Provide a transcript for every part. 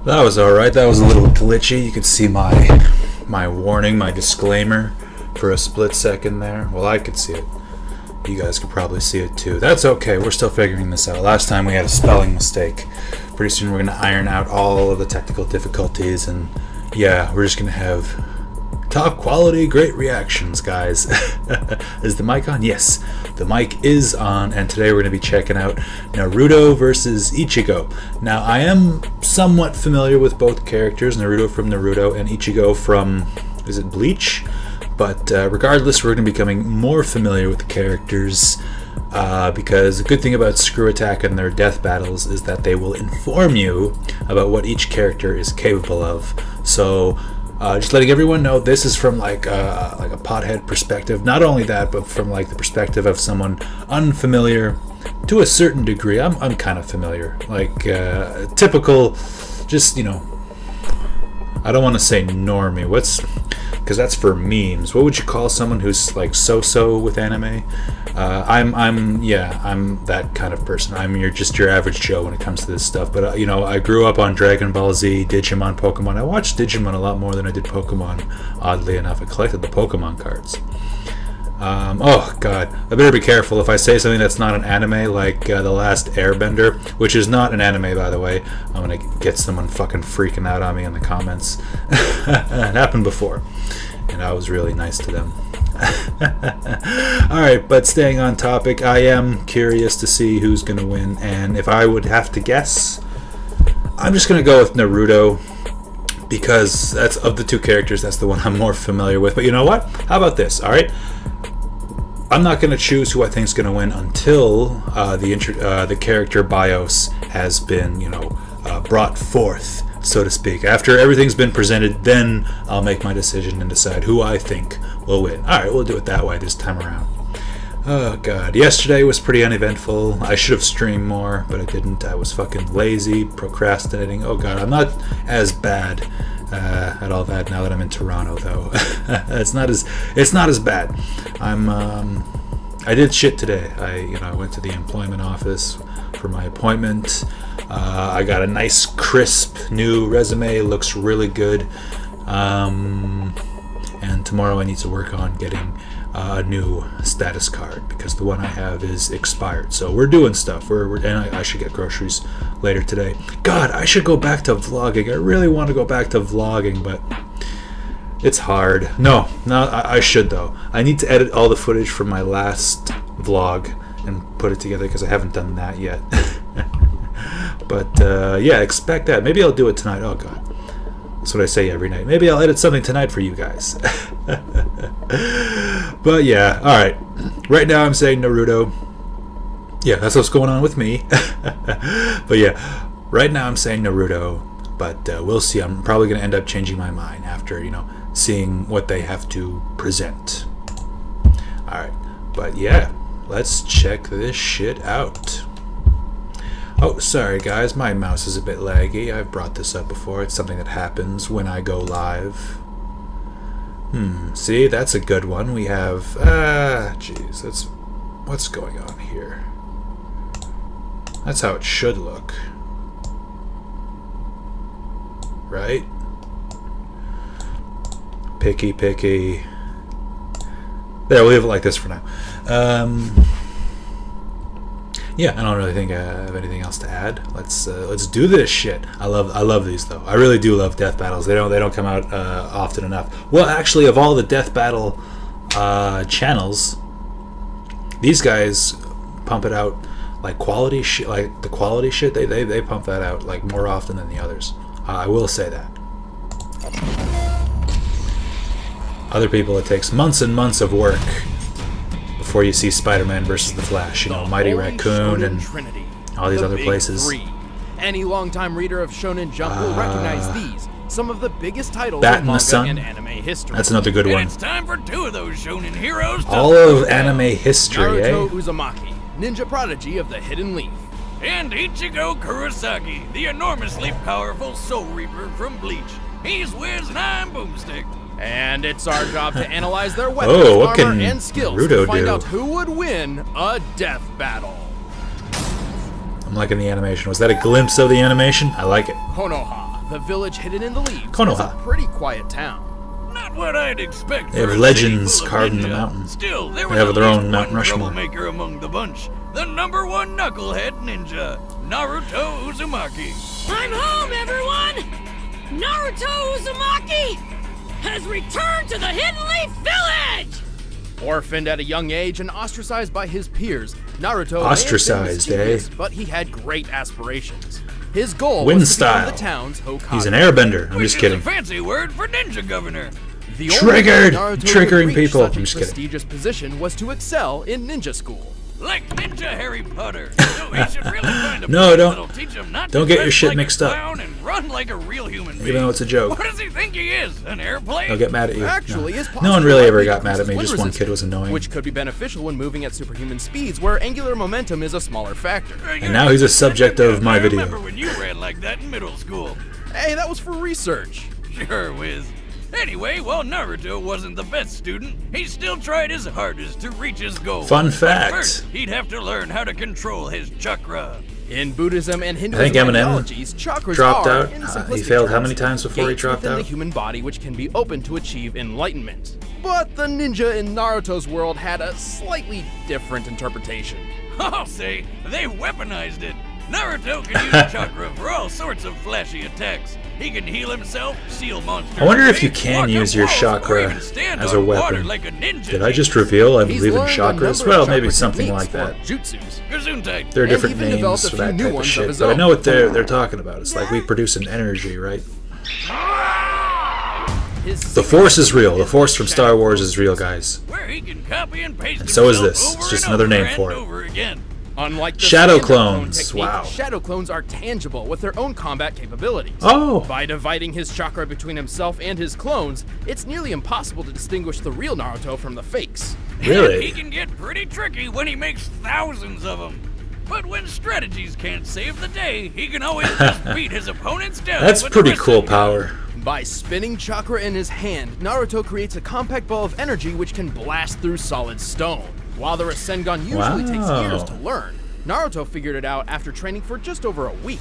That was alright. That was a little glitchy. You could see my warning, my disclaimer for a split second there. Well, I could see it. You guys could probably see it too. That's okay. We're still figuring this out. Last time we had a spelling mistake. Pretty soon we're going to iron out all of the technical difficulties, and yeah, we're just going to have top quality, great reactions, guys. Is the mic on? Yes, the mic is on, and today we're going to be checking out Naruto versus Ichigo. Now, I am somewhat familiar with both characters, Naruto from Naruto and Ichigo from, is it Bleach? But regardless, we're going to be becoming more familiar with the characters because the good thing about ScrewAttack and their death battles is that they will inform you about what each character is capable of. So, just letting everyone know, this is from like a Pothead perspective. Not only that, but from like the perspective of someone unfamiliar to a certain degree. I'm kind of familiar, like typical, just, you know, I don't want to say normie. Because that's for memes. What would you call someone who's like so-so with anime? I'm that kind of person. I'm just your average Joe when it comes to this stuff. But you know, I grew up on Dragon Ball Z, Digimon, Pokemon. I watched Digimon a lot more than I did Pokemon. Oddly enough, I collected the Pokemon cards. Oh god, I better be careful if I say something that's not an anime, like The Last Airbender, which is not an anime, by the way. I'm gonna get someone fucking freaking out on me in the comments. It happened before, and I was really nice to them. Alright, but staying on topic, I am curious to see who's gonna win, and if I would have to guess, I'm just gonna go with Naruto, because that's, of the two characters, that's the one I'm more familiar with. But you know what? How about this? Alright, I'm not going to choose who I think is going to win until the character BIOS has been, you know, brought forth, so to speak. After everything's been presented, then I'll make my decision and decide who I think will win. Alright, we'll do it that way this time around. Oh god, yesterday was pretty uneventful. I should have streamed more, but I didn't. I was fucking lazy, procrastinating. Oh god, I'm not as bad at all that now that I'm in Toronto, though. it's not as bad. I did shit today. I went to the employment office for my appointment. I got a nice crisp new resume. Looks really good. And tomorrow I need to work on getting a new status card because the one I have is expired. So we're doing stuff. And I should get groceries later today. God, I should go back to vlogging. I really want to go back to vlogging, but it's hard. No, I should though. I need to edit all the footage from my last vlog and put it together because I haven't done that yet. But yeah, expect that. Maybe I'll do it tonight. Oh god. That's what I say every night. Maybe I'll edit something tonight for you guys. But yeah, alright. Right now I'm saying Naruto. Yeah, that's what's going on with me. But yeah, right now I'm saying Naruto. But we'll see. I'm probably going to end up changing my mind after, you know, seeing what they have to present. Alright. But yeah, let's check this shit out. Oh, sorry guys, my mouse is a bit laggy. I've brought this up before. It's something that happens when I go live. See, that's a good one. We have, jeez, what's going on here? That's how it should look. Right? Picky. There, we'll leave it like this for now. Yeah, I don't really think I have anything else to add. Let's do this shit. I love these though. I really do love death battles. They don't come out often enough. Well, actually, of all the death battle channels, these guys pump it out like quality shit. Like the quality shit, they pump that out like more often than the others. I will say that. Other people, it takes months and months of work before you see Spider-Man versus the Flash. You know, Mighty Raccoon and all these other places. Any longtime reader of Shonen Jump will recognize these, some of the biggest titles Bat of in the Sun. manga and anime history. That's another good one. It's time for 2 of those shonen heroes. All of anime history, Naruto eh? Uzumaki, ninja prodigy of the Hidden Leaf. And Ichigo Kurosaki, the enormously powerful Soul Reaper from Bleach. He's Wiz and I'm Boomstick. And it's our job to analyze their weapons, what armor, can and skills Naruto to find do? out who would win a death battle. I'm liking the animation. Was that a glimpse of the animation? I like it. Konoha, the village hidden in the leaves, Konoha. is a pretty quiet town. Not what I'd expect. They have for a legends city full of carved in the ninja. mountain. Still, there They was have at their least own Mount one Rushmore. troublemaker among the bunch. The #1 knucklehead ninja, Naruto Uzumaki. I'm home, everyone! Naruto Uzumaki has returned to the Hidden Leaf Village! Orphaned at a young age and ostracized by his peers, Naruto Ostracized, may have been mischievous, but he had great aspirations. His goal Wind was to become style. the town's Hokage. He's an airbender. I'm Which just is kidding. a fancy word for ninja governor. The only Triggered! way Naruto Triggering would reach people. Such I'm a just kidding. prestigious position was to excel in ninja school. Like Ninja Harry Potter. So he should really find a No, book don't- that'll teach him not don't to get your dress shit like mixed a up. clown and run like a real human being. Even though it's a joke. What does he think he is? An airplane? They'll get mad at you. Actually, his No one posture really ever likely got mad at me. decreases Just one wind kid was annoying. which could be beneficial when moving at superhuman speeds, where angular momentum is a smaller factor. And now he's a subject of my I video. remember when you ran like that in middle school. Hey, that was for research. Sure, Wiz. Anyway, while Naruto wasn't the best student, he still tried his hardest to reach his goal. Fun But fact. first, he'd have to learn how to control his chakra. In Buddhism and I Hinduism think Eminem ideologies, chakras dropped are, out. in He simplistic failed how terms, many times before he gates dropped within out? the human body which can be open to achieve enlightenment. But the ninja in Naruto's world had a slightly different interpretation. I'll say, they weaponized it. Naruto can use chakra for all sorts of flashy attacks. He can heal himself, seal monsters. I wonder if away, you can walk use up your walls, or chakra even stand as a on water weapon. like a ninja. Did I just reveal I He's believe in learned a chakras? number Well, of maybe chakra something techniques like that. or jutsus. Gesundheit. There are And different even names developed a for few that new type of ones of shit, his but I own. know what they're talking about. It's like we produce an energy, right? The Force is real. The Force from Star Wars is real, guys. Where he can copy and paste And so is himself this. It's over just and another over name and for it. over again. Unlike the Shadow standard clone clones, technique, wow. shadow clones are tangible with their own combat capabilities. Oh! By dividing his chakra between himself and his clones, it's nearly impossible to distinguish the real Naruto from the fakes. And Really? he can get pretty tricky when he makes thousands of them. But when strategies can't save the day, he can always just beat his opponents down. That's with pretty the cool Rasengan. power. By spinning chakra in his hand, Naruto creates a compact ball of energy which can blast through solid stone. While the Rasengan usually takes Wow. years to learn, Naruto figured it out after training for just over a week.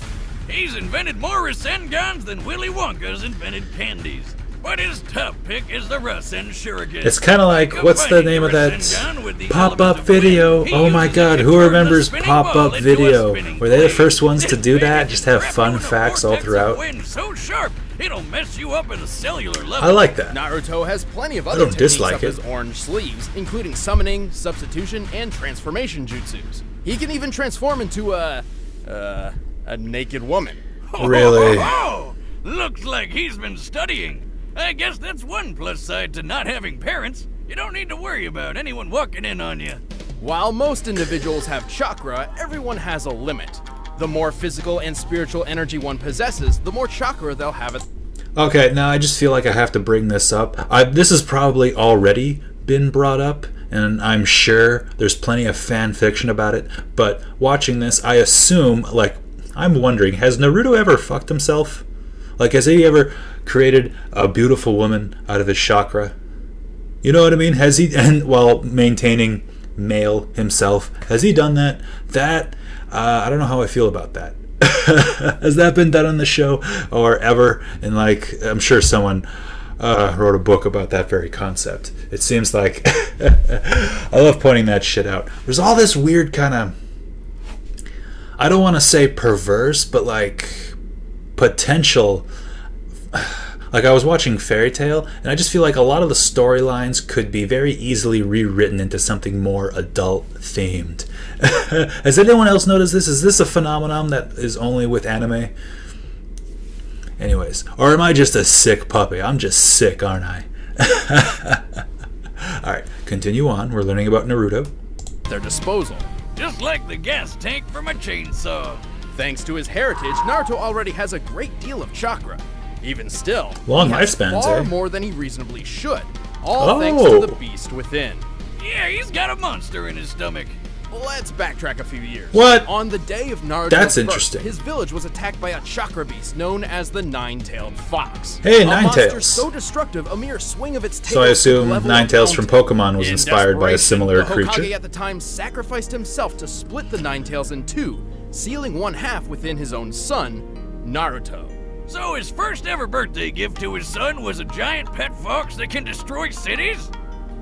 He's invented more Rasengans than Willy Wonka's invented candies. But his top pick is the Rasen Shuriken. It's kind of like, what's the Combining name of that Rasengan with the pop-up elements of video? wind, he Oh my uses it god, to who turn the remembers spinning pop-up ball into a video? spinning Were they the blade. first ones to This do thing that? can Just have trap fun you in a facts all vortex of throughout? wind so sharp, it'll mess you up at a cellular level. I like that. Naruto has plenty of other don't techniques dislike up his it. orange sleeves, including summoning, substitution, and transformation jutsus. He can even transform into a naked woman. Really? Oh, looks like he's been studying. I guess that's one plus side to not having parents. You don't need to worry about anyone walking in on you. While most individuals have chakra, everyone has a limit. The more physical and spiritual energy one possesses, the more chakra they'll have at Okay, now I just feel like I have to bring this up. This has probably already been brought up, and I'm sure there's plenty of fan fiction about it, but watching this, I assume, like, I'm wondering, has Naruto ever fucked himself? Like, has he ever created a beautiful woman out of his chakra? You know what I mean? Has he, and while maintaining male himself, has he done that? I don't know how I feel about that. Has that been done on the show or ever? And like, I'm sure someone wrote a book about that very concept. It seems like I love pointing that shit out. There's all this weird kind of, I don't want to say perverse, but like potential. Like, I was watching Fairy Tail, and I just feel like a lot of the storylines could be very easily rewritten into something more adult-themed. Has anyone else noticed this? Is this a phenomenon that is only with anime? Anyways, or am I just a sick puppy? I'm just sick, aren't I? Alright, Continue on. We're learning about Naruto. Their disposal. Just like the gas tank from a chainsaw. Thanks to his heritage, Naruto already has a great deal of chakra. Even still, Long he has lifespans, far eh? more than he reasonably should. All thanks to the beast within. Yeah, he's got a monster in his stomach. Let's backtrack a few years. What? On the day of Naruto's That's birth, interesting. his village was attacked by a chakra beast known as the Nine-Tailed Fox. Hey, a monster Ninetales. so destructive, a mere swing of its tail. So I assume could level a Ninetales from mountain. Pokemon was In inspired by a desperation, similar the creature. Hokage at the time sacrificed himself to split the Ninetales in two, sealing one half within his own son, Naruto. So his first ever birthday gift to his son was a giant pet fox that can destroy cities?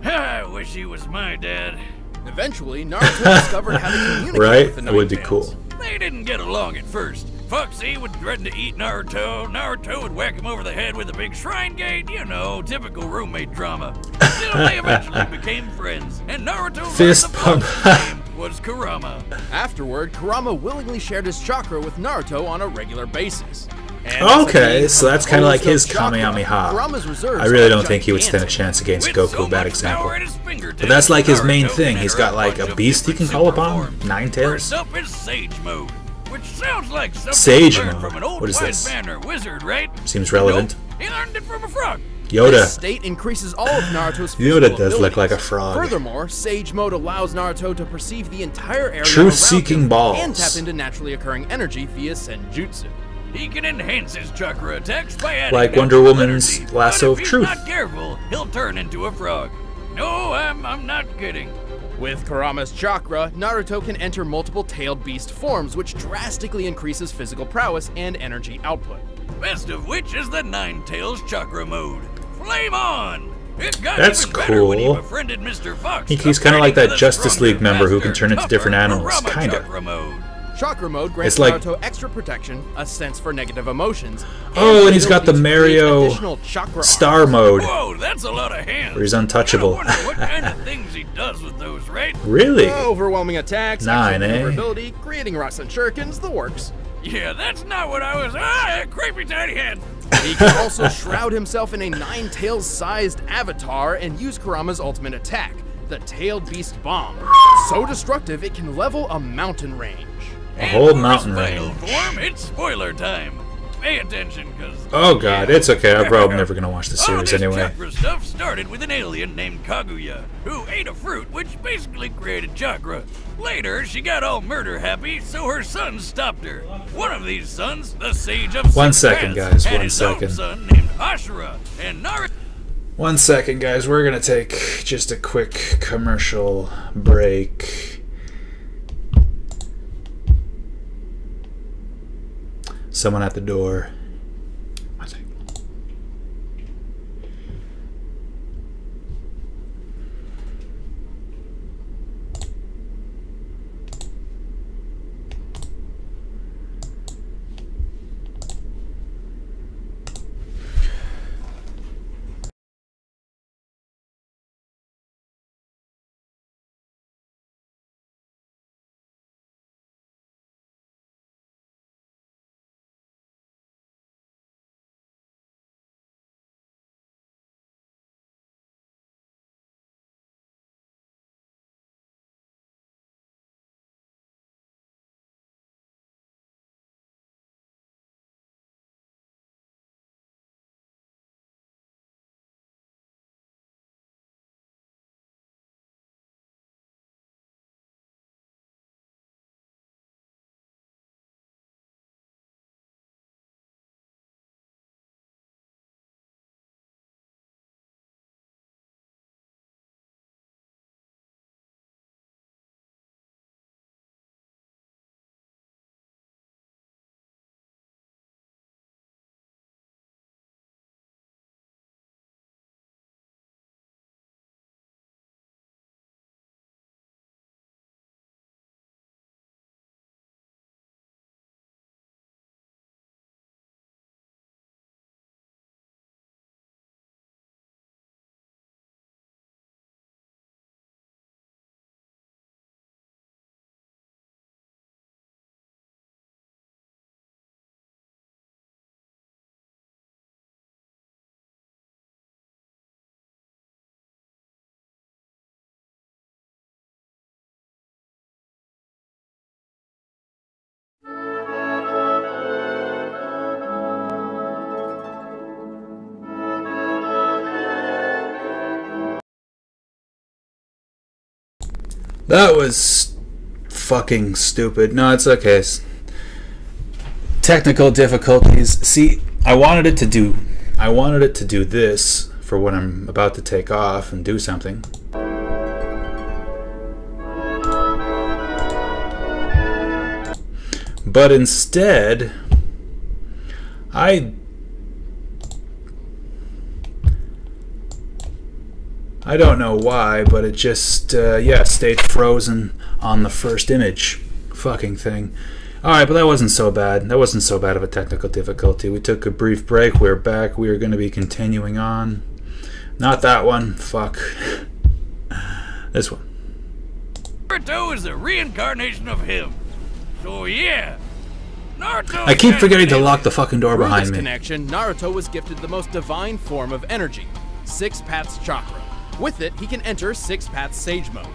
I wish he was my dad. Eventually, Naruto discovered how to communicate Right? with the That would be Ninetales. cool. They didn't get along at first. Foxy would threaten to eat Naruto. Naruto would whack him over the head with a big shrine gate. You know, typical roommate drama. Still, they eventually became friends, and Naruto Fist learned the pump. fox's name was Kurama. Afterward, Kurama willingly shared his chakra with Naruto on a regular basis. And as a Okay, being so that's kind of like composed his of chakra, Kamehameha. Kurama's reserves I really are don't think he would stand a gigantic. chance against With Goku, so bad much example. power at his fingertips, But that's like his main Naruto thing. can He's enter got like bunch a of beast he can different call super upon. forms. Ninetales. First up is Sage Mode, which sounds like something Sage he learned Mode? from an old What is white this? banner wizard, right? Seems relevant. Nope, he learned it from a frog. This Yoda. state increases all of Naruto's Yoda physical does look like a abilities. frog. Furthermore, Sage Mode allows Naruto to perceive the entire area Truth-seeking around him balls. and tap into naturally occurring energy via Senjutsu. He can enhance his chakra attacks by adding Like Wonder natural Woman's energy, lasso but of if truth. he's not careful, he'll turn into a frog. No, I'm not kidding. With Kurama's chakra, Naruto can enter multiple tailed beast forms, which drastically increases physical prowess and energy output. Best of which is the Ninetales chakra mode. Flame on! It got That's even better when he cool. befriended Mr. Fox. He's kind of like upgrading that to the Justice stronger, League member who can faster, turn into different tougher animals. Kurama Kinda. chakra mode. Chakra mode grants It's like- Naruto extra protection, a sense for negative emotions. Oh, and he's got the ability to create Mario additional chakra Star arms. mode. Whoa, that's a lot of hands. Where he's untouchable. I wonder what kind of things he does with those, right? Really? Overwhelming attacks, 9, extra eh? maneuverability, creating rocks and shurikens, the works. Yeah, that's not what I was. Creepy tiny head. He can also shroud himself in a nine-tails-sized avatar and use Kurama's ultimate attack, the Tailed Beast Bomb. So destructive, it can level a mountain range. A whole And for mountain his final range. form, it's spoiler time. Pay attention, cause. Oh god, it's okay. I'm probably never gonna watch the All series this anyway. chakra stuff started with an alien named Kaguya, who ate a fruit which basically created chakra. Later, she got all murder happy, so her son stopped her. One of these sons, the Sage of One Six second, Paths, guys, had one his own second. son named Ashura, and Naruto. 1 second, guys. We're gonna take just a quick commercial break. Someone at the door. That was fucking stupid. No, it's okay. Technical difficulties. See, I wanted it to do this for when I'm about to take off and do something. But instead, I don't know why, but it just, yeah, stayed frozen on the first image fucking thing. Alright, but that wasn't so bad. That wasn't so bad of a technical difficulty. We took a brief break. We're back. We are going to be continuing on. Not that one. Fuck. This one. Naruto is a reincarnation of him. So yeah. Naruto. I keep forgetting to lock the fucking door behind me. Through this connection, Naruto was gifted the most divine form of energy, Six Paths Chakra. With it, he can enter Six Paths Sage Mode.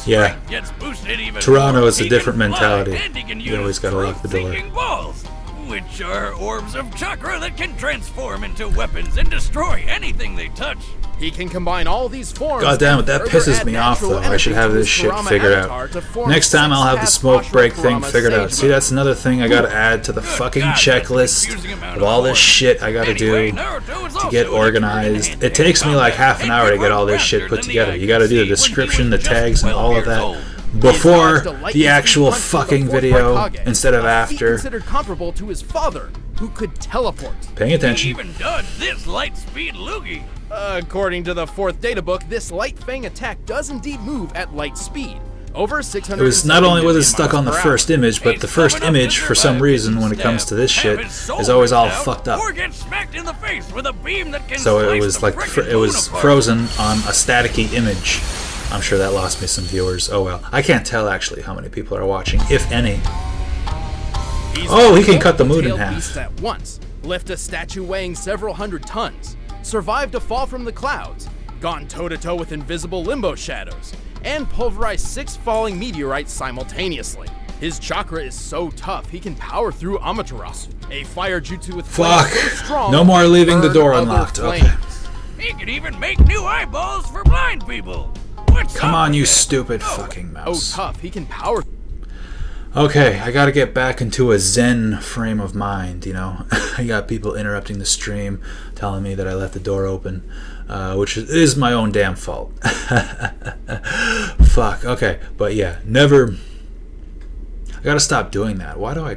Yeah. Gets boosted even Toronto more. is a He different can fly, mentality. and he can You use always gotta lock the door. truth-seeking balls, which are orbs of chakra that can transform into weapons and destroy anything they touch. He can combine all these forms. God damn it, that and further pisses add me off natural though. I should energy have to this his shit Kurama figured avatar out. to form Next time I'll have the Six smoke Paths break Ashura thing Kurama figured out. Sage See, Mode. that's another thing I gotta add to the fucking checklist of all this shit I gotta do to get organized. It takes me like half an hour to get all this shit put together. You gotta do the description, the tags, and all of that before the actual fucking video instead of after. Considered comparable to his father, who could teleport. Paying He attention. even dodged this light speed loogie. According to the 4th data book, this light fang attack does indeed move at light speed. Over 600. It was not only was it stuck on the first image, but the first image, for some reason, when it comes to this shit, is always all fucked up. Or get smacked in the face with a beam that can So it slice was the like frickin' it was moon apart. frozen on a staticky image. I'm sure that lost me some viewers. Oh well. I can't tell actually how many people are watching, if any. Oh, he can cut the moon in half. Beasts at once, lift a statue weighing several hundred tons, survived a fall from the clouds, gone toe-to-toe with invisible limbo shadows, and pulverized 6 falling meteorites simultaneously. His chakra is so tough he can power through Amaterasu, a fire jutsu with Fuck. flames so strong No more leaving the burn door other unlocked. Okay. flames. He could even make new eyeballs for blind people. What's Come up on, with you that? stupid fucking Oh, mouse. tough, he can power. Okay, I gotta get back into a zen frame of mind, you know? I got people interrupting the stream, telling me that I left the door open, which is my own damn fault. Fuck, okay, but yeah, never... I gotta stop doing that. Why do I...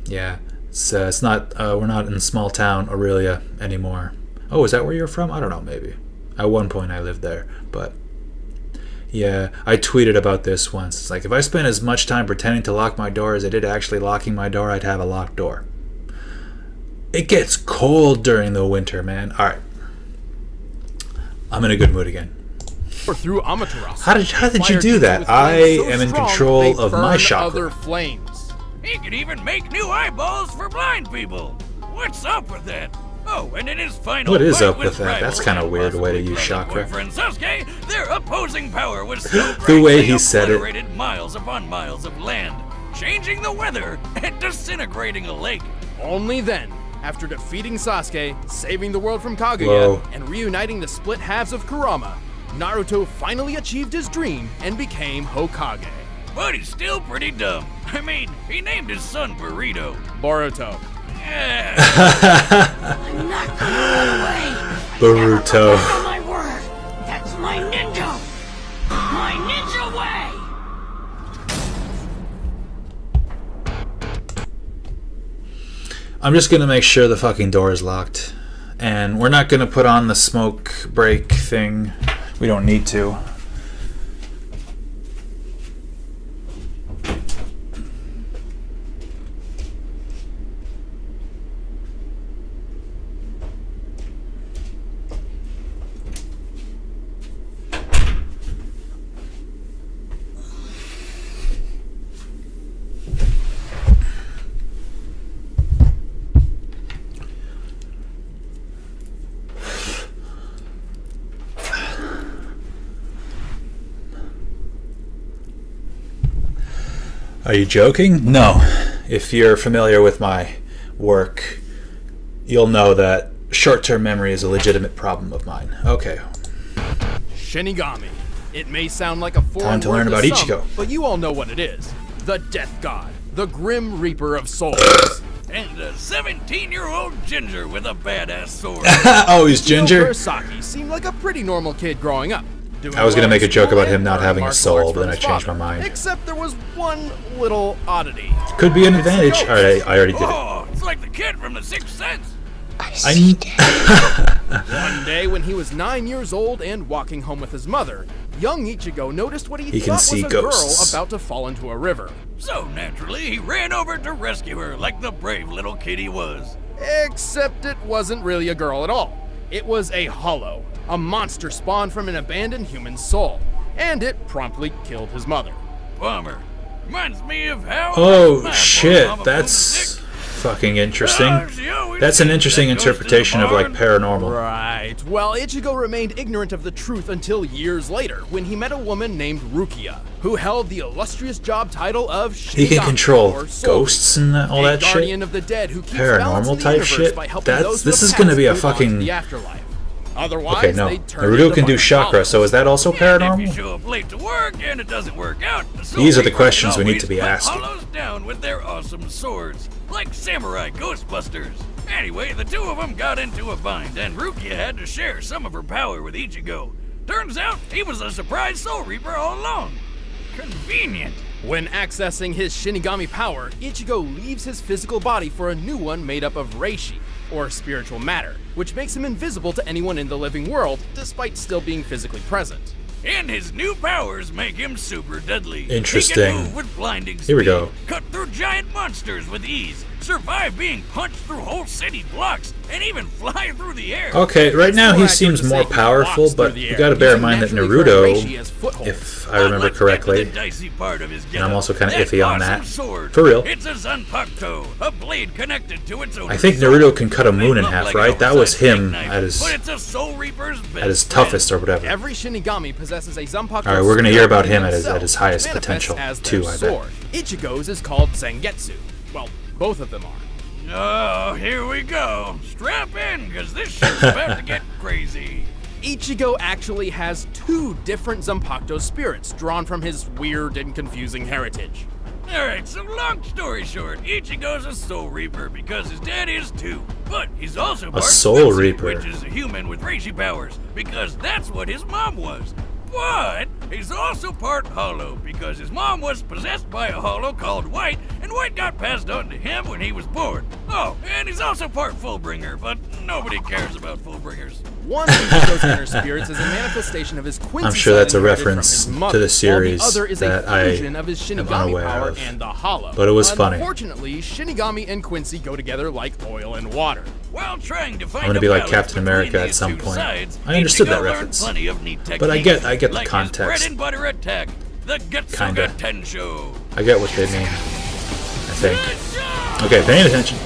Yeah, it's not, we're not in small town Aurelia anymore. Oh, is that where you're from? I don't know, maybe. At one point I lived there, but... Yeah, I tweeted about this once. It's like, if I spent as much time pretending to lock my door as I did actually locking my door, I'd have a locked door. It gets cold during the winter, man. Alright. I'm in a good mood again. Through Amaterasu. How did you do that? I am in control of my chakra. Other flames. He could even make new eyeballs for blind people. What's up with that? Oh, and in his final What is fight up with that? rival That's kinda and weird way to possibly use present chakra. boyfriend Sasuke, their opposing power was so The great way they he said it. obliterated miles upon miles of land, changing the weather and disintegrating a lake. Only then, after defeating Sasuke, saving the world from Kaguya, Whoa. and reuniting the split halves of Kurama, Naruto finally achieved his dream and became Hokage. But he's still pretty dumb. I mean, he named his son Burrito. Boruto. Yeah. I'm not gonna run away. Naruto. I my word. That's my ninja. My ninja way. I'm just gonna make sure the fucking door is locked. And we're not gonna put on the smoke break thing. We don't need to. Are you joking? No. If you're familiar with my work, you'll know that short-term memory is a legitimate problem of mine. Okay. Shinigami. It may sound like a foreign Time to learn word about to some, Ichigo. but you all know what it is. The Death God, the Grim Reaper of Souls. And a 17-year-old ginger with a badass sword. Oh, he's ginger? Kurosaki seemed like a pretty normal kid growing up. I was going to make a joke about him not learning having a martial arts soul, but from then I his changed my father. mind. Except there was one little oddity. Could be an advantage. Alright, I already did it. Oh, it's like the kid from The Sixth Sense. One day when he was 9 years old and walking home with his mother, young Ichigo noticed what he can thought see was a ghosts. girl about to fall into a river. So naturally, he ran over to rescue her like the brave little kid he was. Except it wasn't really a girl at all. It was a hollow, a monster spawned from an abandoned human soul, and it promptly killed his mother. Bummer. Reminds me of how. Oh my poor shit, mama that's was sick. fucking interesting. She always That's an said interesting that ghost in the interpretation of like barn. paranormal. Right. Well, Ichigo remained ignorant of the truth until years later, when he met a woman named Rukia, who held the illustrious job title of Shinigami, He can control or soul ghosts and all a that guardian shit. of the dead who keeps balance in Paranormal the type universe shit. by helping those This who is have gonna be a passed on to fucking. the afterlife. Otherwise, Okay, no. they turn Naruto into can do fucking chakra, hollows. so is that also And if you paranormal? show up late to work and it doesn't work out, the Soul These are the Reapers questions we need always to be put asking. Hollows down with their awesome swords, like samurai ghostbusters. Anyway, the two of them got into a bind, and Rukia had to share some of her power with Ichigo. Turns out he was a surprise Soul Reaper all along. Convenient. When accessing his Shinigami power, Ichigo leaves his physical body for a new one made up of Reishi, or spiritual matter, which makes him invisible to anyone in the living world, despite still being physically present. And his new powers make him super deadly. Interesting. He can move with blinding speed, Here we go. cut through giant monsters with ease, survive being punched through whole city blocks, and even fly through the air. Okay, right now he More seems accurate to more say he powerful, walks but through the you air, gotta bear in using mind that naturally current Reishi Naruto, as footholds. if I remember Let's get to the correctly, dicey part of his and I'm getup. also kinda That iffy on awesome that. sword. For real. It's a Zanpakuto, a blade connected to its owner. I think Naruto can cut a moon in half, right? That was him But it's a Soul Reaper's best at his friend. toughest or whatever. Every Shinigami possesses a Zanpakuto. Alright, we're gonna hear about him spirit at his themselves, highest which manifests potential, as too, their I bet. sword. Ichigo's is called Zangetsu. Well, both of them are. Oh, here we go. Strap in, because this shit's about to get crazy. Ichigo actually has two different Zanpakuto spirits drawn from his weird and confusing heritage. Alright, so long story short, Ichigo's a Soul Reaper because his dad is too. But he's also part Soul Quincy, Reaper. which is a human with Reishi powers, because that's what his mom was. But he's also part Hollow, because his mom was possessed by a Hollow called White, and White got passed on to him when he was born. Oh, and he's also part Fullbringer, but nobody cares about Fullbringers. One of Ichigo's inner spirits is a manifestation of his Quincy I'm sure side that's a inherited from reference his to mother, the series while the other is that a I fusion of his am Shinigami unaware power of. and the Hollow. But it was funny. Unfortunately, Shinigami and Quincy go together like oil and water. While trying to find I'm gonna a be like balance Captain America between at these some two point. sides, I understood that Ichigo learned reference. plenty of neat But I get techniques, the like context. His bread and butter attack, the Getsuga Kinda. Tensho. I get what they mean, I think. Okay, paying attention.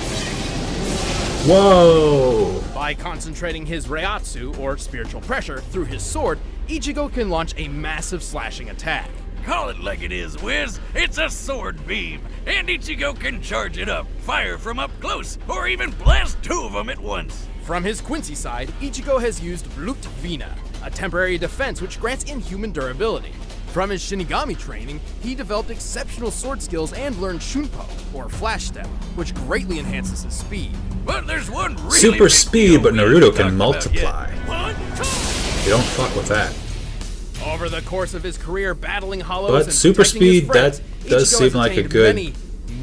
Whoa! By concentrating his Reiatsu, or spiritual pressure, through his sword, Ichigo can launch a massive slashing attack. Call it like it is, Wiz. It's a sword beam, and Ichigo can charge it up, fire from up close, or even blast two of them at once. From his Quincy side, Ichigo has used Blut Vina, a temporary defense which grants inhuman durability. From his Shinigami training, he developed exceptional sword skills and learned Shunpo, or Flash Step, which greatly enhances his speed. But there's one really Super big speed, deal but we Naruto haven't can talked about yet. multiply. One, two. You don't fuck with that. Over the course of his career battling hollows But and super protecting his speed, friends, that does Ichigo seem has like a attained good-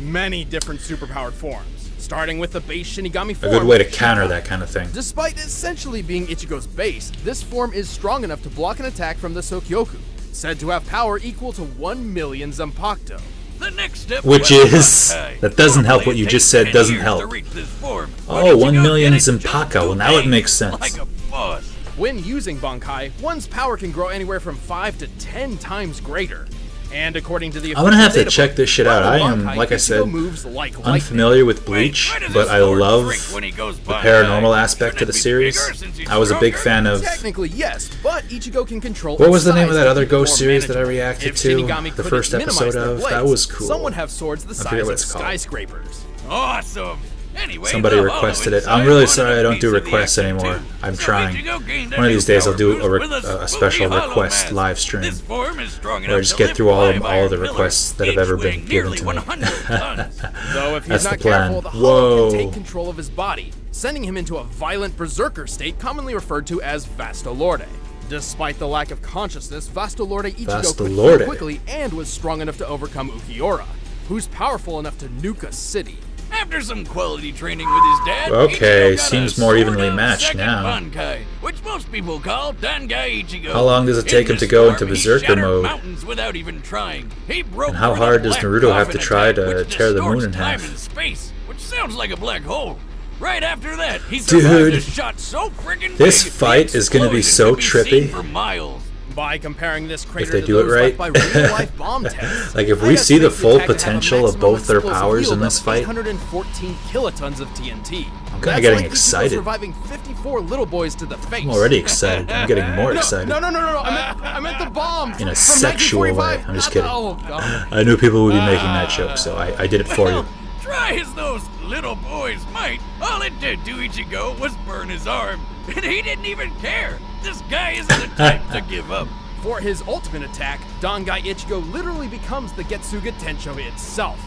many different superpowered forms, starting with the base Shinigami A form. good way to Shinkai. counter that kind of thing. Despite essentially being Ichigo's base, this form is strong enough to block an attack from the Sokyoku, said to have power equal to 1 million Zanpakuto. The next step Which was is- Bankai. that doesn't help what Normally you it just takes said 10 doesn't years help. to reach this form, but Oh, Ichigo 1 million did it just Zanpakuto. 2 Well, now it days, makes sense. Like a boss. When using Bankai, one's power can grow anywhere from 5 to 10 times greater. And according to the I'm gonna have to official check databook, this shit out. I while am, Bankai, like I Ichigo said, moves like lightning. unfamiliar with Bleach, Wait, why does but his I sword love shrink when he goes the Bankai? paranormal aspect Shouldn't of the it be bigger series. since he's I was a big stronger? fan of... Technically, yes, but Ichigo can control. What its was the name of size that other to keep it Ghost more series that I manageable. reacted If to? Shinigami The couldn't first minimize episode their of? That blades, was cool. Some would have swords the I forget size what of it's called. skyscrapers. Awesome. Anyway, Somebody the requested it. hollow I'm really inside sorry I don't wanted do a piece of the requests action anymore. too. I'm So trying. Ichigo gained a One of new these days I'll power do boost with a spooky special hollow request mask. live stream. This form is strong Where I enough just to get lift through all five the iron requests that have each ever been weighing given nearly to me. 100 tons. Though if he's That's not the plan. careful, the Hollow Whoa. can take control of his body, sending him into a violent berserker state commonly referred to as Vastolorde. Despite the lack of consciousness, Vastolorde Ichigo could Vastolorde. think quickly and was strong enough to overcome Ukiura, who's powerful enough to nuke a city. After some quality training with his dad, Okay, Ichigo got seems a more sort evenly of matched second now. Bankai, which most people call Dangai Ichigo. How long does it take In him to this go form, into he berserker shattered mode? mountains without even trying. He broke And how through the hard does black Naruto have to coffin try attack, to which tear the moon distorts in time half? and space, which sounds like a black hole. Right after that, he Dude, survived a shot so friggin' this big, fight the is gonna be explosion so could seen trippy. for miles. By comparing this crater they to do it those right. left by real-life bomb tests, Like, if I'd we see the estimate full attack to have a potential of maximum both their explosive powers in yield this of fight, 814 kilotons of TNT. I'm kinda getting like Ichigo excited. Surviving 54 little boys to the face. I'm already excited. I'm getting more excited. No. I meant the bomb. In a from sexual way. 1945. I'm just Not kidding. Oh, God. I knew people would be making that joke, so I did it for you. Try as those little boys might, all it did to Ichigo was burn his arm, and he didn't even care. This guy isn't the type to give up. For his ultimate attack, Dangai Ichigo literally becomes the Getsuga Tensho itself.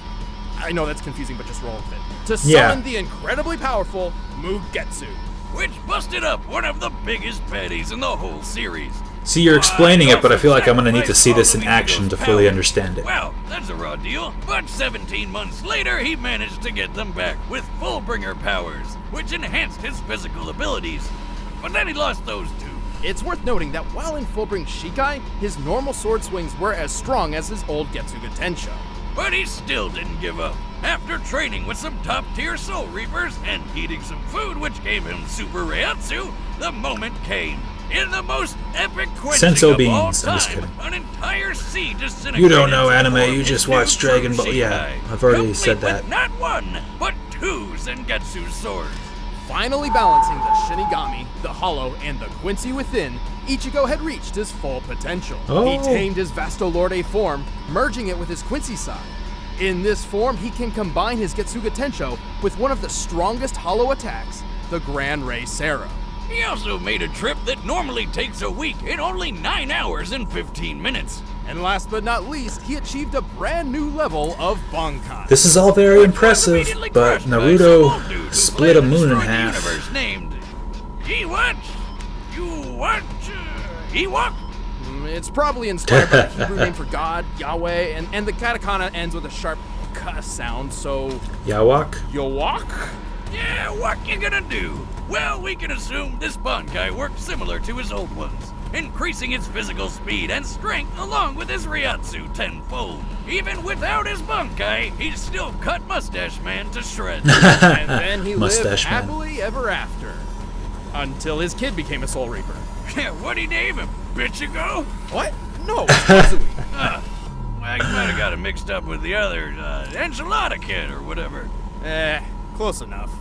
I know that's confusing, but just roll with it. To summon Yeah. the incredibly powerful Mugetsu. Which busted up one of the biggest baddies in the whole series. See, you're explaining it, but I feel like I'm gonna need to see this in action to fully understand it. Well, that's a raw deal, but 17 months later, he managed to get them back with Fullbringer powers, which enhanced his physical abilities. But then he lost those two. It's worth noting that while in Fullbring Shikai, his normal sword swings were as strong as his old Getsuga Tensho. But he still didn't give up. After training with some top-tier Soul Reapers and eating some food which gave him Super Reiatsu, the moment came. In the most epic quenching Senso of all beans. I'm just time, kidding. an entire sea disintegrated. You don't know anime, to form you his just new watch Dragon true Ball. Yeah, Shikai, I've already complete said with that. not one, but two Sengetsu swords. Finally balancing the Shinigami, the Hollow, and the Quincy within, Ichigo had reached his full potential. He Oh. tamed his Vastolorde form, merging it with his Quincy side. In this form, he can combine his Getsuga Tensho with one of the strongest Hollow attacks, the Gran Rei Sero. He also made a trip that normally takes a week in only 9 hours and 15 minutes. And last but not least, he achieved a brand new level of Bankai. This is all very Was impressive, immediately but crushed by some Naruto old dude who split a played moon in Destroy the half. Universe named Ewok? It's probably inspired by the Hebrew name for God, Yahweh, and the katakana ends with a sharp k sound, so Yawak? Yowak? Yeah, what you gonna do? Well, we can assume this Bankai worked similar to his old ones, increasing its physical speed and strength along with his Reiatsu tenfold. Even without his Bankai, he still cut Mustache Man to shreds. And then he lived Mustache Man. happily ever after. Until his kid became a Soul Reaper. Yeah, what'd he name him? Ichigo? What? No, it's Kazui. Well, you might have got it mixed up with the other, Enchilada Kid or whatever. Close enough.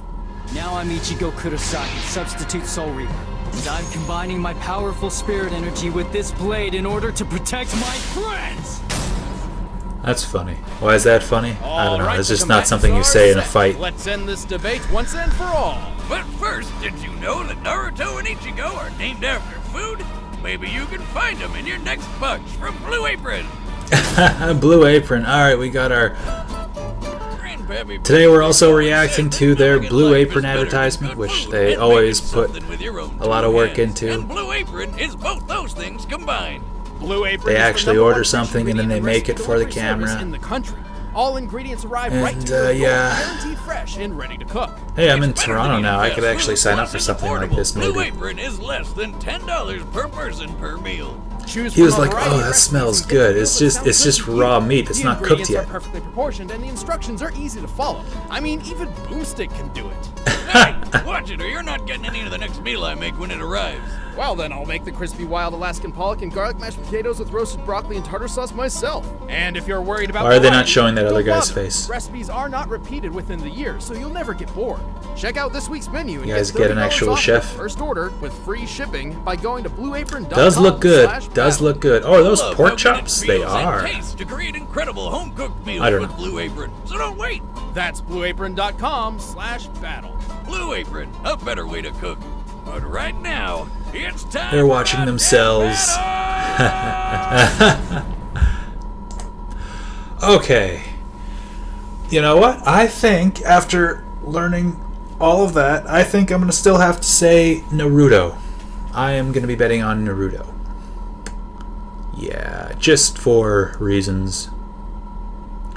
Now I'm Ichigo Kurosaki, substitute Soul Reaper. And I'm combining my powerful spirit energy with this blade in order to protect my friends! That's funny. Why is that funny? I don't know. Alright, It's just the not something you combatants say are in a set. fight. Let's end this debate once and for all. But first, did you know that Naruto and Ichigo are named after food? Maybe you can find them in your next bunch from Blue Apron. Blue Apron. Alright, we got our... Grandpappy Today we're also always reacting said to that their living Blue life Apron is better with advertisement, good which food they and always making put something with your own a lot of two work hands. into. And Blue Apron is both those things combined. Blue Apron They is the actually #1 order fresh something and then they ingredient make it for the recipe delivery service camera. in the country. All ingredients arrive And, right to your door, yeah. guaranteed fresh and ready to cook. Hey, I'm in It's better Toronto than now. I fast could actually food, sign up plus for it's something like affordable. this, Blue maybe. Apron is less than $10 per person per meal. Choose He was from a like, variety "Oh, of that recipes smells and good. get It's meals just- that it's sound just good to raw you." meat. It's The not cooked ingredients yet. are perfectly proportioned, and the instructions are easy to follow. I mean, even Boomstick can do it. Hey, watch it or you're not getting any of the next meal I make when it arrives. Well, then I'll make the crispy wild Alaskan pollock and garlic mashed potatoes with roasted broccoli and tartar sauce myself. And if you're worried about Why are they not showing that other guy's bother. face? Recipes are not repeated within the year, so you'll never get bored. Check out this week's menu and You guys get get an $30 actual off chef. your first order with free shipping by going to blueapron.com. Does look good. Does look good. Oh, are those Love pork how good chops? it They feels and are. tastes to create incredible home-cooked meals I don't with know. Blue Apron. So don't wait. That's blueapron.com/battle. Blue Apron, a better way to cook. But right now, it's time. They're for watching a themselves. battle! Okay. You know what? I think after learning all of that, I think I'm going to still have to say Naruto. I am going to be betting on Naruto. Yeah, just for reasons.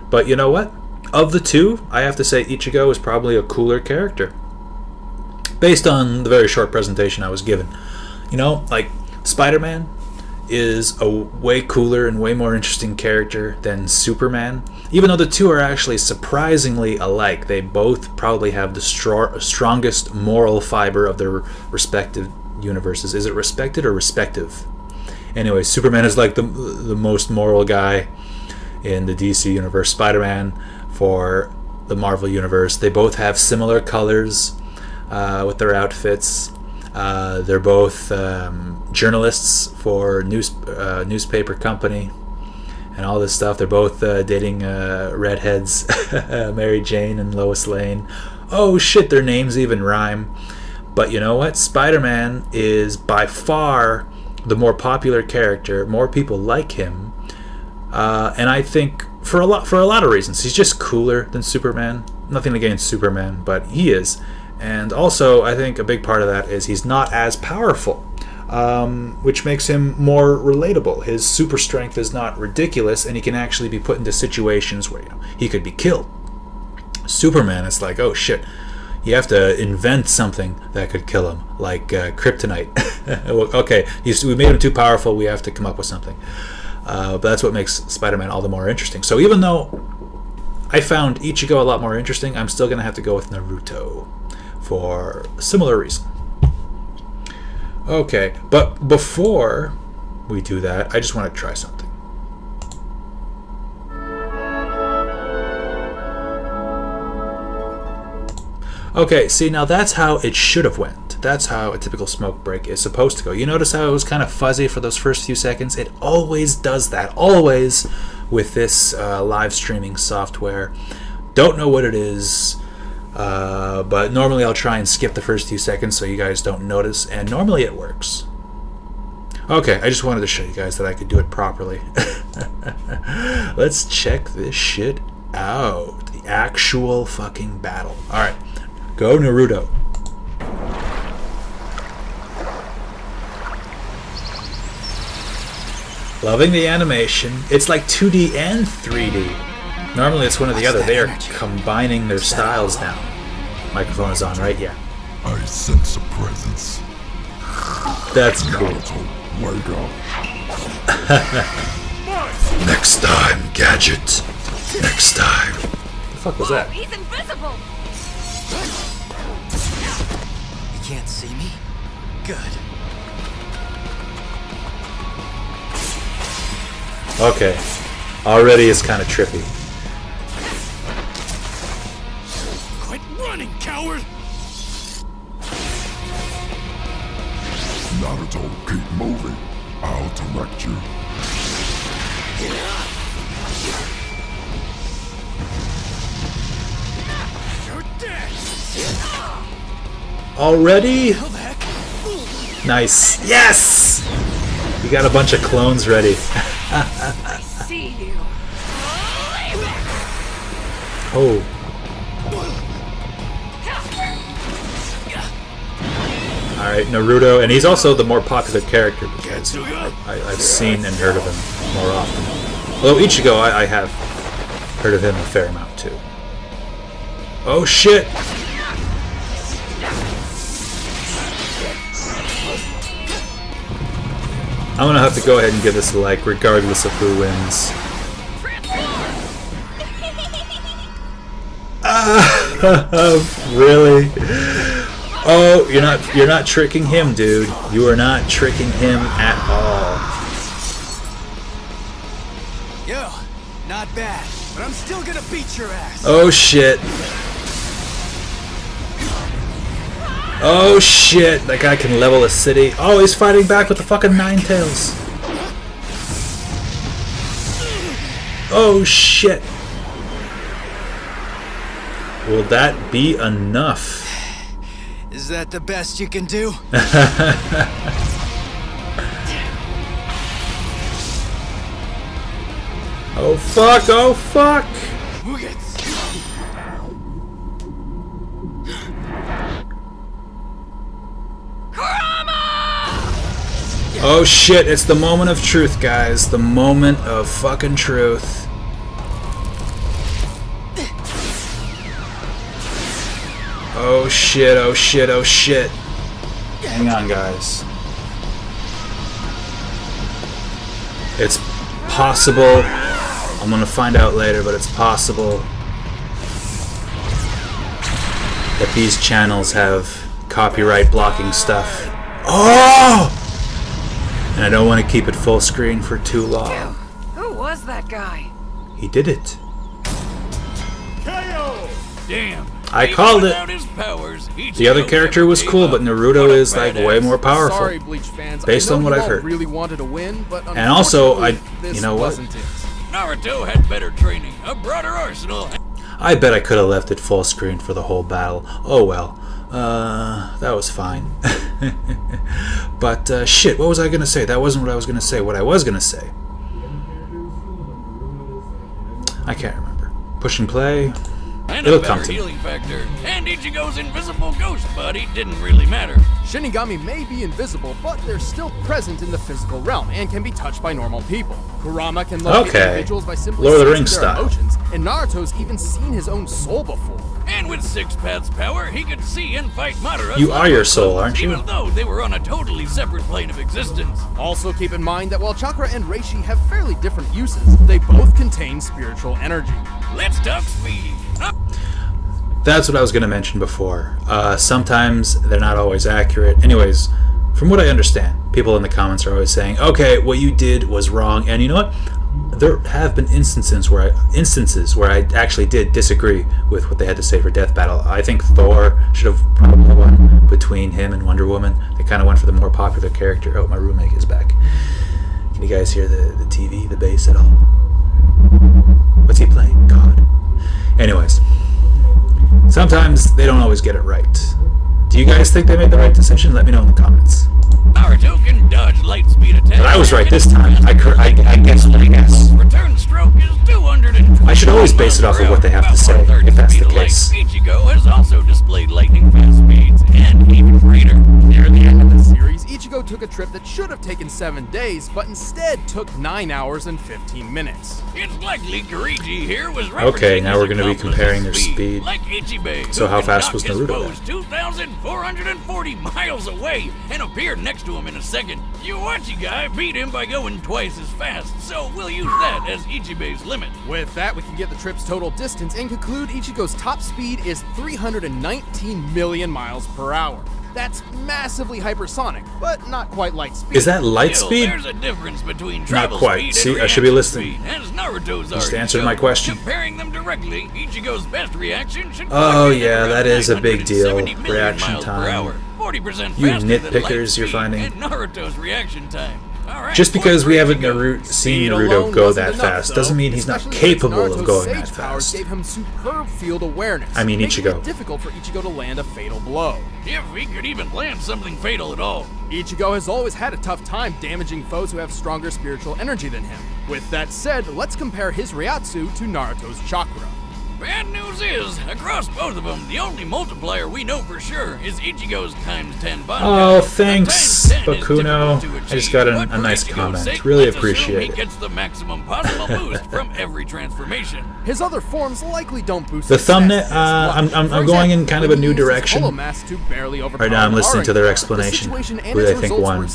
But you know what? Of the two, I have to say Ichigo is probably a cooler character. Based on the very short presentation I was given. You know, like, Spider-Man is a way cooler and way more interesting character than Superman. Even though the two are actually surprisingly alike, they both probably have the strongest moral fiber of their respective universes. Is it respected or respective? Anyway, Superman is like the most moral guy in the DC universe. Spider-Man for the Marvel universe. They both have similar colors with their outfits. They're both journalists for newspaper company and all this stuff. They're both dating redheads, Mary Jane and Lois Lane. Oh shit, their names even rhyme. But you know what? Spider-Man is by far the more popular character. More people like him, and I think for a lot of reasons. He's just cooler than Superman. Nothing against Superman, but he is. And also, I think a big part of that is he's not as powerful, which makes him more relatable. His super strength is not ridiculous, and he can actually be put into situations where he could be killed. Superman, it's like, oh shit, you have to invent something that could kill him, like kryptonite. Okay, we made him too powerful, we have to come up with something. But that's what makes Spider-Man all the more interesting. So even though I found Ichigo a lot more interesting, I'm still going to have to go with Naruto for a similar reason. Okay, but before we do that, I just want to try something. Okay, see, now that's how it should have went. That's how a typical smoke break is supposed to go. You notice how it was kind of fuzzy for those first few seconds? It always does that. Always with this live streaming software. Don't know what it is, but normally I'll try and skip the first few seconds so you guys don't notice, and normally it works. Okay, I just wanted to show you guys that I could do it properly. Let's check this shit out. The actual fucking battle. Alright, go Naruto. Loving the animation. It's like 2D and 3D. Normally it's one or the other. They are combining their styles now. Microphone is on, right? Yeah. I sense a presence. That's cool. Naruto, wake up. Next time, Gadget. Next time. What the fuck was that? He's invisible! You can't see me? Good. Okay. Already it's kind of trippy. Quit running, coward! Naruto, keep moving. I'll direct you. You're dead! Already? Nice. Yes! We got a bunch of clones ready. I see you. Oh. Alright, Naruto, and he's also the more popular character because I've seen and heard of him more often. Although Ichigo, I have heard of him a fair amount too. Oh shit! I'm gonna have to go ahead and give this a like, regardless of who wins. Really? Oh, you're not tricking him, dude. You are not tricking him at all. Yo, not bad, but I'm still gonna beat your ass. Oh shit. Oh shit, that guy can level a city. Oh, he's fighting back with the fucking Nine Tails. Oh shit. Will that be enough? Is that the best you can do? Oh fuck, oh fuck! Oh shit, it's the moment of truth, guys. The moment of fucking truth. Oh shit, oh shit, oh shit. Hang on, guys. It's possible. I'm gonna find out later, but it's possible that these channels have copyright blocking stuff. Oh! And I don't want to keep it full screen for too long. Who was that guy? He did it. Damn. I called it. Powers, the other character was cool, but Naruto is like way more powerful. Sorry, Bleach fans. Based on what I've heard. Really wanted to win, but and also, you know what? Naruto had better training, a broader arsenal. I bet I could have left it full screen for the whole battle. Oh well. That was fine. But shit, what was I gonna say? That wasn't what I was gonna say. What I was gonna say, I can't remember. Push and play. And it'll a come better to healing me. factor. And Ichigo's invisible ghost body didn't really matter. Shinigami may be invisible, but they're still present in the physical realm and can be touched by normal people. Kurama can locate individuals by simply Lord of the sensing Rings their style. emotions, and Naruto's even seen his own soul before. And with 6 paths power, he could see and fight Madara. You are your soul, aren't you? Even though they were on a totally separate plane of existence. Also keep in mind that while Chakra and Reishi have fairly different uses, they both contain spiritual energy. Let's talk speed. That's what I was going to mention before. Sometimes they're not always accurate. Anyways, from what I understand, people in the comments are always saying, okay, what you did was wrong. And you know what? There have been instances where I actually did disagree with what they had to say for Death Battle. I think Thor should have probably won between him and Wonder Woman. They kind of went for the more popular character. Oh, my roommate is back. Can you guys hear the TV, the bass at all? What's he playing? God. Anyways. Sometimes they don't always get it right. Do you guys think they made the right decision? Let me know in the comments. Naruto can dodge light speed attacks. But I was right this time. I guessed what I guessed. Return stroke is 220. I should always base it off of what they have to say, if that's the case. Ichigo has also displayed lightning fast speeds, and even greater. Near the end of the series, Ichigo took a trip that should have taken 7 days, but instead took 9 hours and 15 minutes. It's likely Kirigi here was okay, now we're going to be comparing their speed. Like Ichibe, so how fast was Naruto? 2,440 miles away and appeared next to him in a second. Yuachi guy beat him by going twice as fast, so we'll use that as Ichibe's limit. With that, we can get the trip's total distance and conclude Ichigo's top speed is 319 million miles per hour. That's massively hypersonic, but not quite light speed. Is that light speed? There's a difference between not quite. See, I should be listening. Just answered my question. Comparing them directly, Ichigo's best reaction should yeah, that is a big deal. Reaction time. 40% you nitpickers, you're finding. And Naruto's reaction time. Just because we haven't seen Naruto go that fast doesn't mean he's not capable of going that fast. Gave him superb field awareness, I mean Ichigo. It difficult for Ichigo to land a fatal blow. If he could even land something fatal at all. Ichigo has always had a tough time damaging foes who have stronger spiritual energy than him. With that said, let's compare his Ryatsu to Naruto's Chakra. Bad news is, across both of them, the only multiplier we know for sure is Ichigo's ×10 bond. Oh, thanks, Bakuno. I just got a nice comment. Really appreciate it. He gets the maximum possible boost from every transformation. His other forms likely don't boost the thumbnail. I'm going in kind of a new direction. Right now I'm listening to their explanation, who I think won.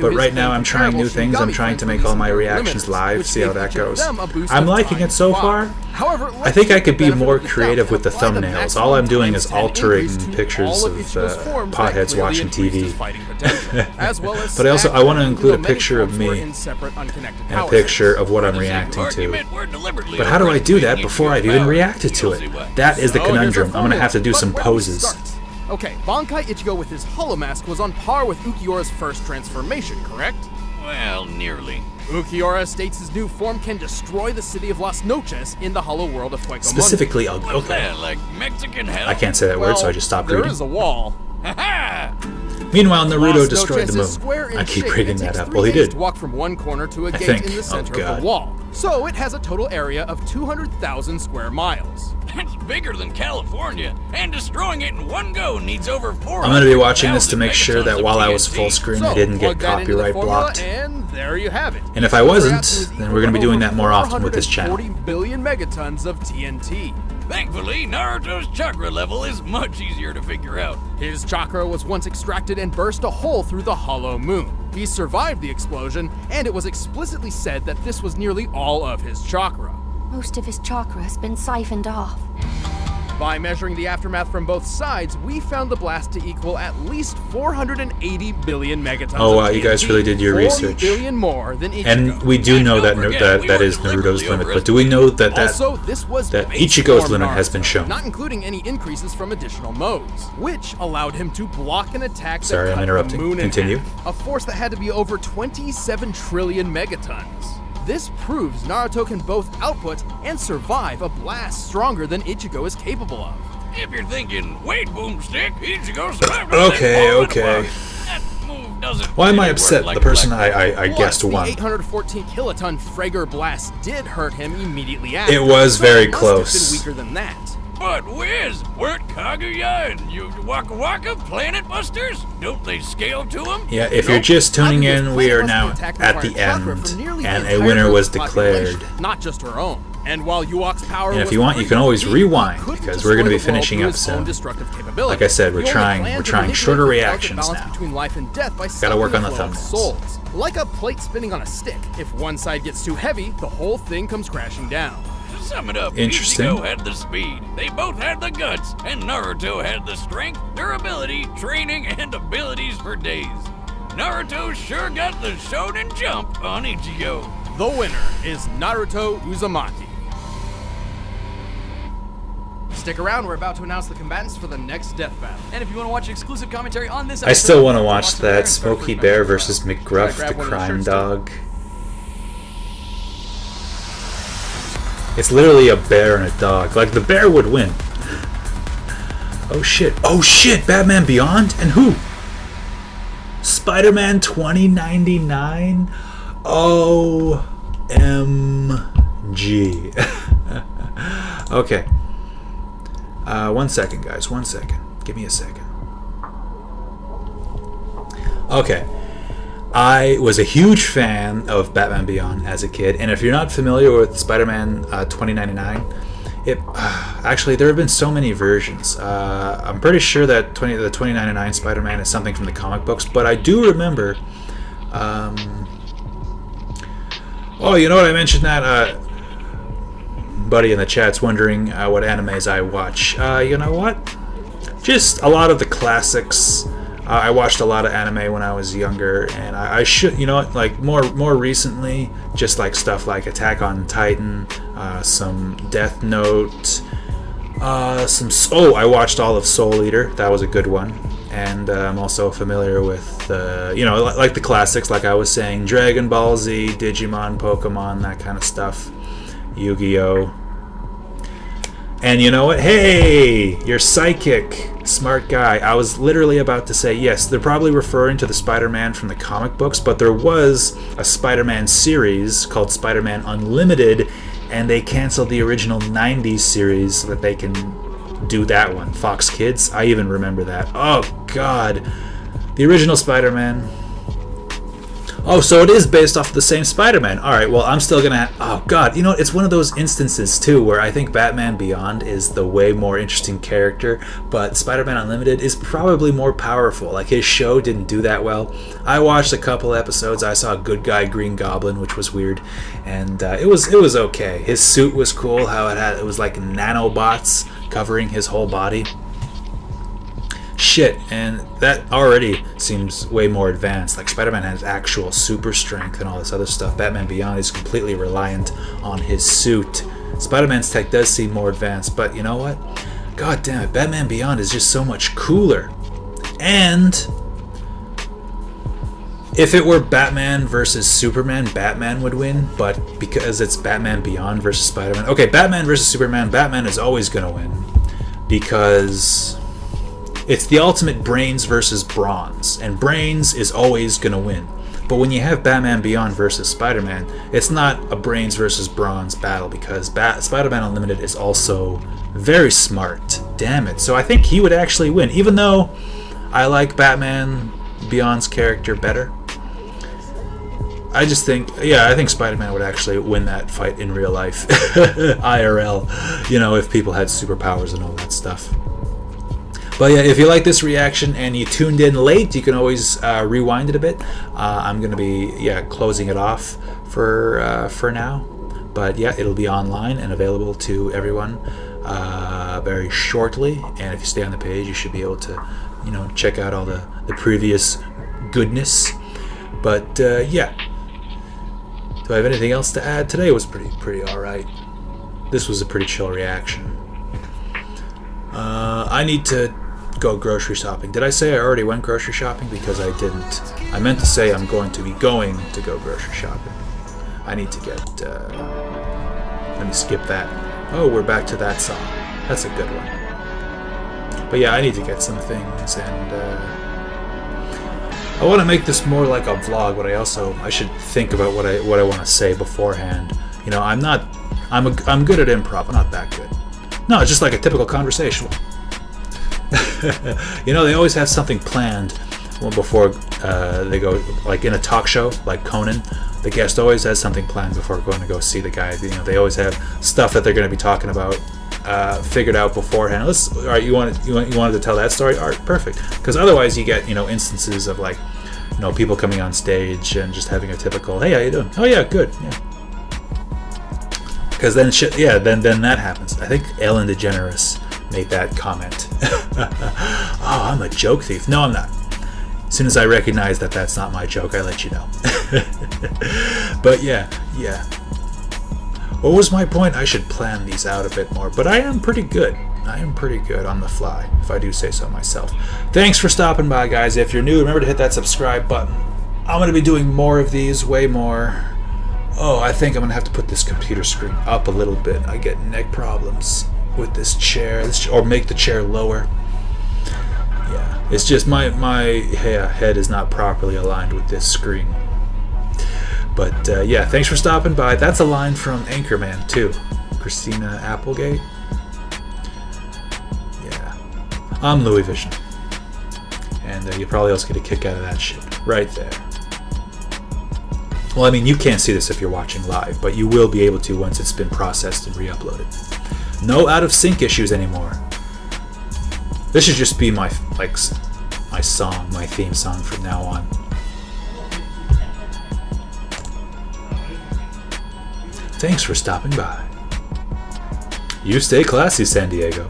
But right now I'm trying new things. I'm trying to make all my reactions live, see how that goes. I'm liking it so far. I think I could be benefit more of the doubt creative and with the apply the thumbnails. All I'm maximum doing times is 10 altering increase to pictures all of Ichigo's forms that potheads clearly watching increased his TV. fighting potential, as well as But also, I want to stacked include a even though many picture of forms were me in separate, unconnected and a power picture cells. of what I'm For the sake of reacting to. argument, we're deliberately But how do I do that overestimating before I've Ichigo's even power. reacted to You'll it? see why. That is the So, here's our conundrum. I'm gonna have to do formula, some but where we poses. start. Okay, Bankai Ichigo with his Hollow Mask was on par with Ukiyora's first transformation, correct? Well, nearly. Ukiora states his new form can destroy the city of Las Noches in the hollow world of Fuecomundo. Specifically, What's okay. that, like Mexican hell? I can't say that word, so I just stopped there reading. is a wall. Ha-ha! Meanwhile, Naruto Las destroyed the Noches is moon. square in I keep shape reading and that takes up. 3 Well, he days did. to walk from one corner to a gate think. in the center Oh, of God. the wall. So it has a total area of 200,000 square miles. That's bigger than California, and destroying it in one go needs over 400,000 I'm gonna be watching this to make sure that megatons while of I was TNT. full screen, So I didn't get plug that into the copyright formula, blocked. and there you have it. And if I wasn't, then we're gonna be doing that more often with this channel. 40 billion megatons of TNT. Thankfully, Naruto's chakra level is much easier to figure out. His chakra was once extracted and burst a hole through the hollow moon. He survived the explosion, and it was explicitly said that this was nearly all of his chakra. Most of his chakra has been siphoned off. By measuring the aftermath from both sides, we found the blast to equal at least 480 billion megatons. Oh, wow, of you guys TNT, really did your 40 research. billion more than Ichigo. And we do know that don't forget, that we that were is Naruto's deliberately limit, but do we know that Also, this was that base Ichigo's form limit has Naruto, been shown? not including any increases from additional modes, which allowed him to block an attack that Sorry, I'm cut interrupting. the moon in Continue. half, a force that had to be over 27 trillion megatons. This proves Naruto can both output and survive a blast stronger than Ichigo is capable of. If you're thinking, wait, Boomstick, Ichigo survived. Okay. That move doesn't Why am I really upset? work like The person black- I Plus, guessed the won. 814 kiloton Frager blast did hurt him immediately after. It was so very it must close. Have been weaker than that. But Wiz, weren't Kaguya and Waka Waka Planet Busters? Don't they scale to them? Yeah, if you're Nope. just tuning Kaguya's in, we planet are now buster attack at the required chakra end, from nearly the and a entire winner was Earth's population, declared. not just her own. And while Yuok's power And if was you want, you free, can always he rewind, couldn't because we're gonna be destroy the world finishing through up his own soon. destructive capability. Like I said, we're He only trying planned to shorter manipulate the delicate reactions balance now. between life and death by Gotta work stopping on the flow of thumbnails. souls. Like a plate spinning on a stick. If one side gets too heavy, the whole thing comes crashing down. To sum it up, Interesting. Ichigo had the speed, they both had the guts, and Naruto had the strength, durability, training, and abilities for days. Naruto sure got the shonen jump on Ichigo. The winner is Naruto Uzumaki. Stick around, we're about to announce the combatants for the next death battle. And if you want to watch exclusive commentary on this I still want to watch watch the bear that and start Smokey first Bear match. versus McGruff, grab the one of the crime shirts, too. dog. It's literally a bear and a dog. Like, the bear would win. Oh shit. Oh shit! Batman Beyond? And who? Spider-Man 2099? OMG. Okay. 1 second, guys. 1 second. Give me a second. Okay. I was a huge fan of Batman Beyond as a kid, and if you're not familiar with Spider-Man 2099, actually there have been so many versions. I'm pretty sure that the 2099 Spider-Man is something from the comic books, but I do remember. Oh, you know what? I mentioned that. Buddy in the chat's wondering what animes I watch. You know what? Just a lot of the classics. I watched a lot of anime when I was younger, and I should, you know what, like more recently, just like stuff like Attack on Titan, some Death Note, I watched all of Soul Eater. That was a good one. And I'm also familiar with, you know, like the classics, like I was saying, Dragon Ball Z, Digimon, Pokemon, that kind of stuff, Yu-Gi-Oh. And you know what? Hey, you're psychic. Smart guy. I was literally about to say, yes, they're probably referring to the Spider-Man from the comic books, but there was a Spider-Man series called Spider-Man Unlimited, and they canceled the original 90s series so that they can do that one. Fox Kids, I even remember that. Oh, God. The original Spider-Man. Oh, so it is based off the same Spider-Man. Alright, well, I'm still gonna... Oh, God. You know, it's one of those instances, too, where I think Batman Beyond is the way more interesting character, but Spider-Man Unlimited is probably more powerful. Like, his show didn't do that well. I watched a couple episodes. I saw Good Guy Green Goblin, which was weird, and it was okay. His suit was cool, how it was like nanobots covering his whole body. Shit, and that already seems way more advanced. Like, Spider-Man has actual super strength and all this other stuff. Batman Beyond is completely reliant on his suit. Spider-Man's tech does seem more advanced, but you know what? God damn it, Batman Beyond is just so much cooler. And if it were Batman versus Superman, Batman would win, but because it's Batman Beyond versus Spider-Man... Okay, Batman versus Superman, Batman is always going to win, because... it's the ultimate brains versus bronze, and brains is always going to win. But when you have Batman Beyond versus Spider-Man, it's not a brains versus bronze battle, because Spider-Man Unlimited is also very smart. Damn it. So I think he would actually win, even though I like Batman Beyond's character better. I just think, yeah, I think Spider-Man would actually win that fight in real life. IRL, you know, if people had superpowers and all that stuff. But yeah, if you like this reaction and you tuned in late, you can always rewind it a bit. I'm going to be closing it off for now. But yeah, it'll be online and available to everyone very shortly. And if you stay on the page, you should be able to, you know, check out all the previous goodness. But yeah, do I have anything else to add? Today was pretty all right. This was a pretty chill reaction. I need to go grocery shopping. Did I say I already went grocery shopping? Because I didn't. I meant to say I'm going to be going to go grocery shopping. I need to get... let me skip that. Oh, we're back to that song. That's a good one. But yeah, I need to get some things, and I want to make this more like a vlog, but I should think about what I want to say beforehand. You know, I'm good at improv. I'm not that good. No, it's just like a typical conversation. You know, they always have something planned before they go, like in a talk show, like Conan. The guest always has something planned before going to go see the guy. You know, they always have stuff that they're going to be talking about figured out beforehand. All right, you wanted to tell that story? All right, perfect. Because otherwise, you get, you know, instances of, like, you know, people coming on stage and just having a typical, "Hey, how you doing? Oh yeah, good, yeah." Because then shit, yeah, then that happens. I think Ellen DeGeneres made that comment. Oh, I'm a joke thief. No, I'm not. As soon as I recognize that that's not my joke, I let you know. But yeah. What was my point? I should plan these out a bit more, but I am pretty good. I am pretty good on the fly, if I do say so myself. Thanks for stopping by, guys. If you're new, remember to hit that subscribe button. I'm going to be doing more of these, way more. Oh, I think I'm going to have to put this computer screen up a little bit. I get neck problems with this chair, or make the chair lower. Yeah, it's just my head is not properly aligned with this screen. But yeah, thanks for stopping by. That's a line from Anchorman too, Christina Applegate. Yeah, I'm Louis Vision, and you probably also get a kick out of that shit right there. Well, I mean, you can't see this if you're watching live, but you will be able to once it's been processed and re-uploaded. No out of sync issues anymore. This should just be my song, my theme song from now on. Thanks for stopping by. You stay classy, San Diego.